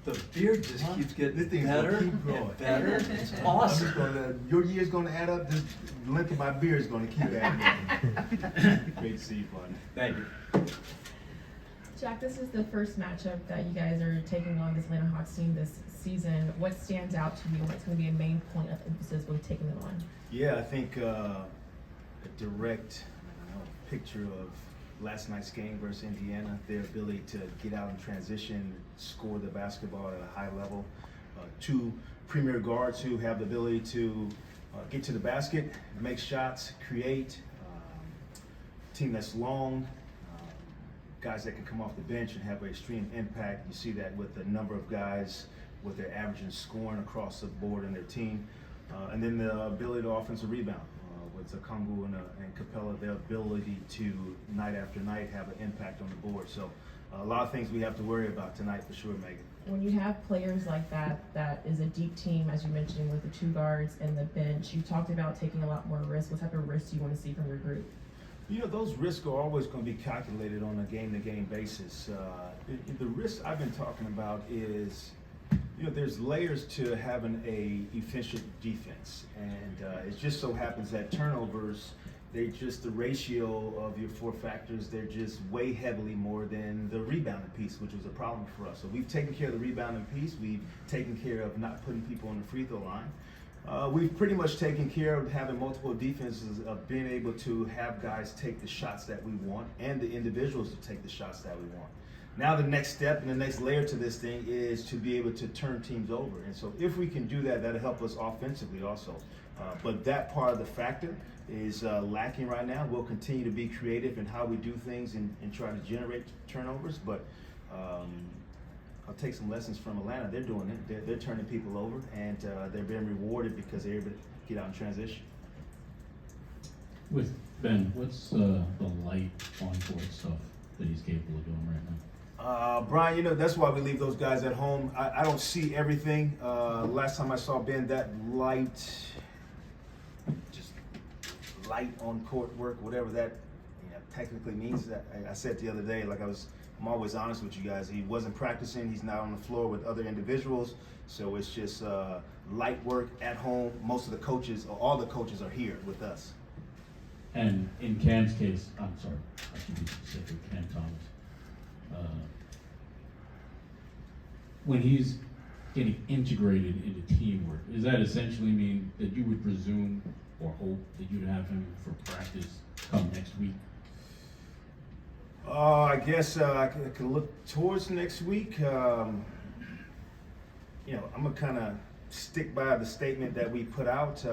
The beard just keeps getting This thing's better gonna keep growing. and better. It's I'm awesome. just your year's gonna add up. The length of my beard is gonna keep adding. Great to see you, buddy. Thank you. Jacque, this is the first matchup that you guys are taking on this Atlanta Hawks team this season. What stands out to you? What's going to be a main point of emphasis when taking them on? Yeah, I think a direct picture of last night's game versus Indiana, their ability to get out in transition, score the basketball at a high level. Two premier guards who have the ability to get to the basket, make shots, create. Team that's long, guys that can come off the bench and have an extreme impact. You see that with the number of guys, what they're averaging scoring across the board in their team. And then the ability to offensive rebound. With Zakongu and Capella, their ability to, night after night, have an impact on the board. So a lot of things we have to worry about tonight for sure, Megan. When you have players like that is a deep team, as you mentioned, with the two guards and the bench, you talked about taking a lot more risks. What type of risks do you want to see from your group? You know, those risks are always going to be calculated on a game-to-game basis. The risks I've been talking about is, you know, there's layers to having a efficient defense, and it just so happens that turnovers, they just, the ratio of your four factors, they're just way heavily more than the rebounding piece, which was a problem for us. So we've taken care of the rebounding piece. We've taken care of not putting people on the free throw line. We've pretty much taken care of having multiple defenses, of being able to have guys take the shots that we want and the individuals to take the shots that we want. Now the next step and the next layer to this thing is to be able to turn teams over. And so if we can do that, that'll help us offensively also. But that part of the factor is lacking right now. We'll continue to be creative in how we do things and try to generate turnovers. But I'll take some lessons from Atlanta. They're doing it. They're turning people over, and they're being rewarded because they're able to get out in transition. With Ben, what's the light on-court stuff that he's capable of doing right now? Brian, you know, that's why we leave those guys at home. I don't see everything. Last time I saw Ben, that light, just light on-court work, whatever that technically means. I said the other day, like I'm always honest with you guys. He wasn't practicing. He's not on the floor with other individuals. So it's just light work at home. Most of the coaches, or all the coaches, are here with us. And in Cam's case, I'm sorry, I should be specific, Cam Thomas. When he's getting integrated into teamwork, does that essentially mean that you would presume or hope that you'd have him for practice come next week? I guess I can look towards next week. You know, I'm gonna kind of stick by the statement that we put out.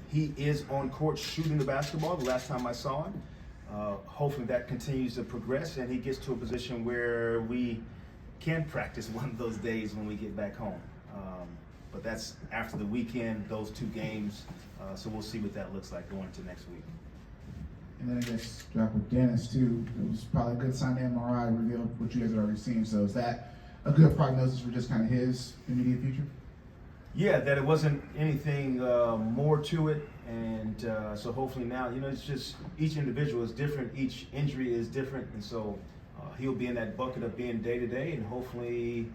He is on court shooting the basketball. The last time I saw him, hopefully that continues to progress and he gets to a position where we can practice one of those days when we get back home. But that's after the weekend, those two games. So we'll see what that looks like going into next week. And then I guess, Jacque, with Dennis too, it was probably a good sign the MRI revealed what you guys had already seen. So is that a good prognosis for just kind of his immediate future? Yeah, that it wasn't anything more to it. And so hopefully now, you know, it's just each individual is different, each injury is different. And so he'll be in that bucket of being day-to-day, and hopefully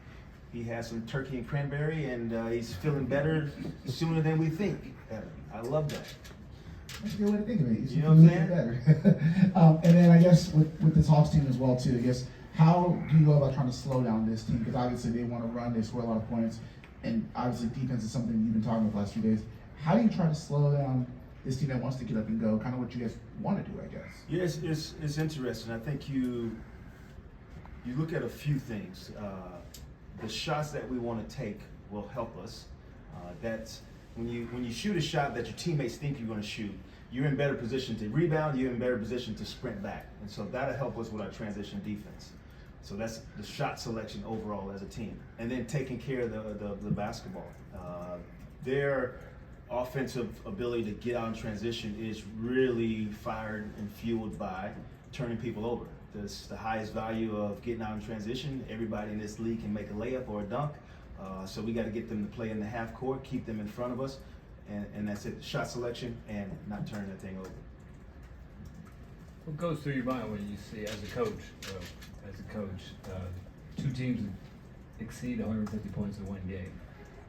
he has some turkey and cranberry and he's feeling better sooner than we think. I love that. That's a good way to think of it. You know what I'm saying? Better. And then I guess with this Hawks team as well too, I guess, how do you go about trying to slow down this team? Because obviously they want to run, they score a lot of points, and obviously defense is something you've been talking about the last few days. How do you try to slow down this team that wants to get up and go? Kind of what you guys want to do, I guess. Yes, it's interesting. I think you look at a few things. The shots that we want to take will help us. That's when you shoot a shot that your teammates think you're going to shoot, you're in better position to rebound, you're in better position to sprint back. And so that'll help us with our transition defense. So that's the shot selection overall as a team. And then taking care of the basketball. Their offensive ability to get out in transition is really fired and fueled by turning people over. That's the highest value of getting out in transition. Everybody in this league can make a layup or a dunk. So we got to get them to play in the half court, keep them in front of us, and that's it. Shot selection and not turning that thing over. What goes through your mind when you see, as a coach, two teams exceed 150 points in one game,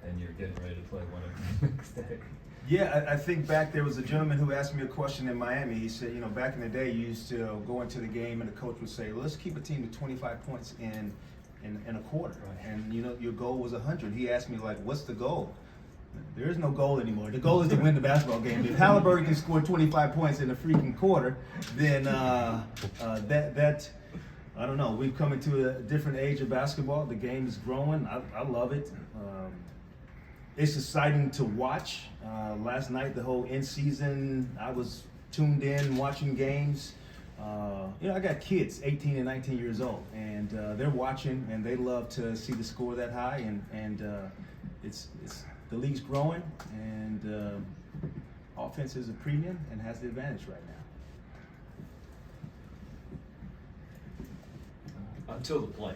and you're getting ready to play one of them the next day. Yeah, I think back there was a gentleman who asked me a question in Miami. He said, back in the day, you used to go into the game and the coach would say, let's keep a team to 25 points in a quarter. Right. And, your goal was 100. He asked me, what's the goal? There is no goal anymore. The goal is to win the basketball game. If Halliburton can score 25 points in a freaking quarter, then that I don't know. We've come into a different age of basketball. The game is growing. I love it. It's exciting to watch. Last night, the whole end season, I was tuned in watching games. I got kids, 18 and 19 years old, and they're watching, and they love to see the score that high. And it's the league's growing, and offense is a premium and has the advantage right now. Until the playoffs.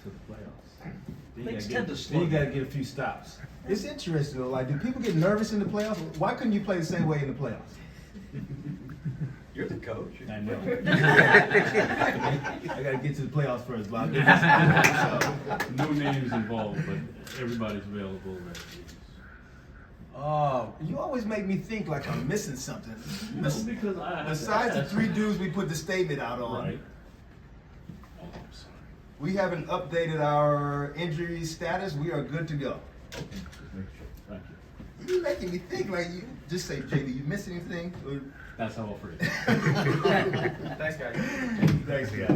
To the playoffs. Things tend to Then slow you got to down. get a few stops. It's interesting though. Do people get nervous in the playoffs? Why couldn't you play the same way in the playoffs? You're the coach. I know. I got to get to the playoffs first, Bob. No names involved, but everybody's available. You always make me think like I'm missing something. No, because Besides the three dudes we put the statement out on, Right. Oh, I'm sorry. we haven't updated our injury status. We are good to go. Okay, just make sure. Thank you. You're making me think like you. Just say, Jay, did you miss anything? That's how I'll phrase it. Thanks, guys. Thanks, guys.